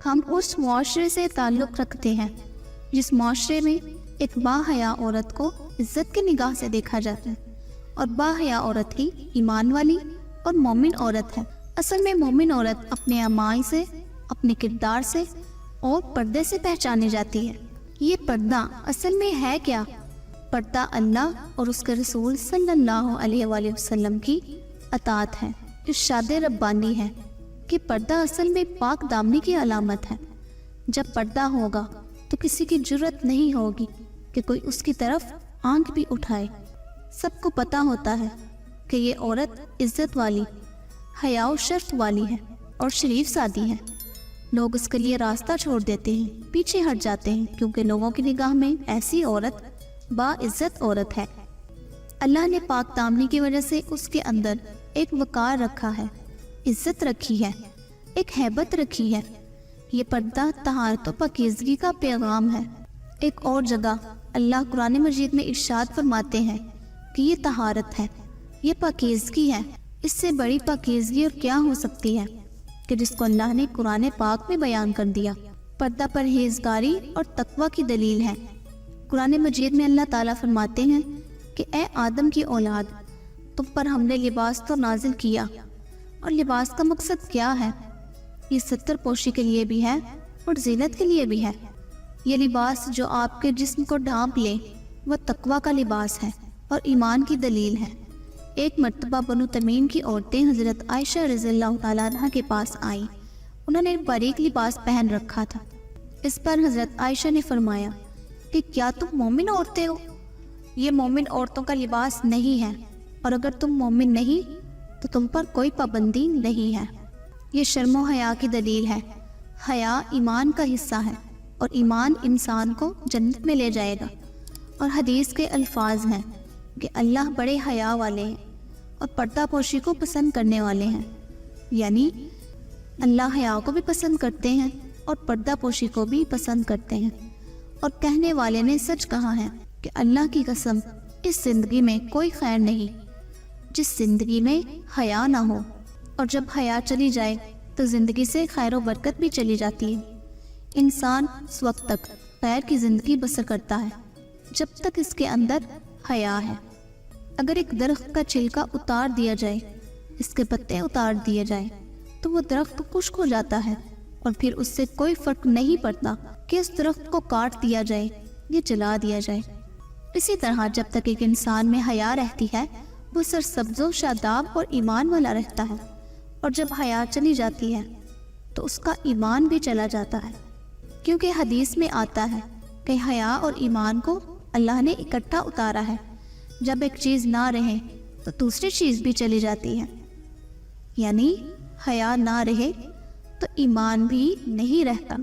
ہم اس معاشرے سے تعلق رکھتے ہیں جس معاشرے میں ایک باحیا عورت کو عزت کی نگاہ سے دیکھا جاتا ہے، اور باحیا عورت ہی ایمان والی اور مومن عورت ہے۔ اصل میں مومن عورت اپنے اعمال سے، اپنے کردار سے اور پردے سے پہچانی جاتی ہے۔ یہ پردہ اصل میں ہے کیا؟ پردہ اللہ اور اس کے رسول صلی اللہ علیہ وآلہ وسلم کی اطاعت ہے۔ ارشاد ربانی ہے کہ پردہ اصل میں پاک دامنی کی علامت ہے۔ جب پردہ ہوگا تو کسی کی جرت نہیں ہوگی کہ کوئی اس کی طرف آنکھ بھی اٹھائے۔ سب کو پتہ ہوتا ہے کہ یہ عورت عزت والی، حیا و شرف والی ہے اور شریف سادی ہے۔ لوگ اس کے لیے راستہ چھوڑ دیتے ہیں، پیچھے ہٹ جاتے ہیں، کیونکہ لوگوں کی نگاہ میں ایسی عورت با عزت عورت ہے۔ اللہ نے پاک دامنی کی وجہ سے اس کے اندر ایک وقار رکھا ہے، عزت رکھی ہے، ایک ہیبت رکھی ہے۔ یہ پردہ طہارت و پاکیزگی کا پیغام ہے۔ ایک اور جگہ اللہ قرآن مجید میں ارشاد فرماتے ہیں کہ یہ طہارت ہے، یہ پاکیزگی ہے۔ اس سے بڑی پاکیزگی اور کیا ہو سکتی ہے کہ جس کو اللہ نے قرآن پاک میں بیان کر دیا۔ پردہ پرہیزگاری اور تقوی کی دلیل ہے۔ قرآن مجید میں اللہ تعالیٰ فرماتے ہیں کہ اے آدم کی اولاد، تم پر ہم نے لباس تو نازل کیا، اور لباس کا مقصد کیا ہے؟ یہ ستر پوشی کے لیے بھی ہے اور زینت کے لیے بھی ہے۔ یہ لباس جو آپ کے جسم کو ڈھانپ لے وہ تقوی کا لباس ہے اور ایمان کی دلیل ہے۔ ایک مرتبہ بنو تمیم کی عورتیں حضرت عائشہ رضی اللہ تعالیٰ عنہ کے پاس آئیں۔ انہوں نے ایک باریک لباس پہن رکھا تھا۔ اس پر حضرت عائشہ نے فرمایا کہ کیا تم مومن عورتیں ہو؟ یہ مومن عورتوں کا لباس نہیں ہے، اور اگر تم مومن نہیں تو تم پر کوئی پابندی نہیں ہے۔ یہ شرم و حیا کی دلیل ہے۔ حیا ایمان کا حصہ ہے، اور ایمان انسان کو جنت میں لے جائے گا۔ اور حدیث کے الفاظ ہیں کہ اللہ بڑے حیا والے ہیں اور پردہ پوشی کو پسند کرنے والے ہیں، یعنی اللہ حیا کو بھی پسند کرتے ہیں اور پردہ پوشی کو بھی پسند کرتے ہیں۔ اور کہنے والے نے سچ کہا ہے کہ اللہ کی قسم، اس زندگی میں کوئی خیر نہیں جس زندگی میں حیا نہ ہو، اور جب حیا چلی جائے تو زندگی سے خیر و برکت بھی چلی جاتی ہے۔ انسان اس وقت تک خیر کی زندگی بسر کرتا ہے جب تک اس کے اندر حیا ہے۔ اگر ایک درخت کا چھلکا اتار دیا جائے، اس کے پتے اتار دیے جائیں، تو وہ درخت خشک ہو جاتا ہے، اور پھر اس سے کوئی فرق نہیں پڑتا کہ اس درخت کو کاٹ دیا جائے یا جلا دیا جائے۔ اسی طرح جب تک ایک انسان میں حیا رہتی ہے وہ سرسبز و شاداب اور ایمان والا رہتا ہے، اور جب حیا چلی جاتی ہے تو اس کا ایمان بھی چلا جاتا ہے، کیونکہ حدیث میں آتا ہے کہ حیا اور ایمان کو اللہ نے اکٹھا اتارا ہے۔ جب ایک چیز نہ رہے تو دوسری چیز بھی چلی جاتی ہے، یعنی حیا نہ رہے تو ایمان بھی نہیں رہتا۔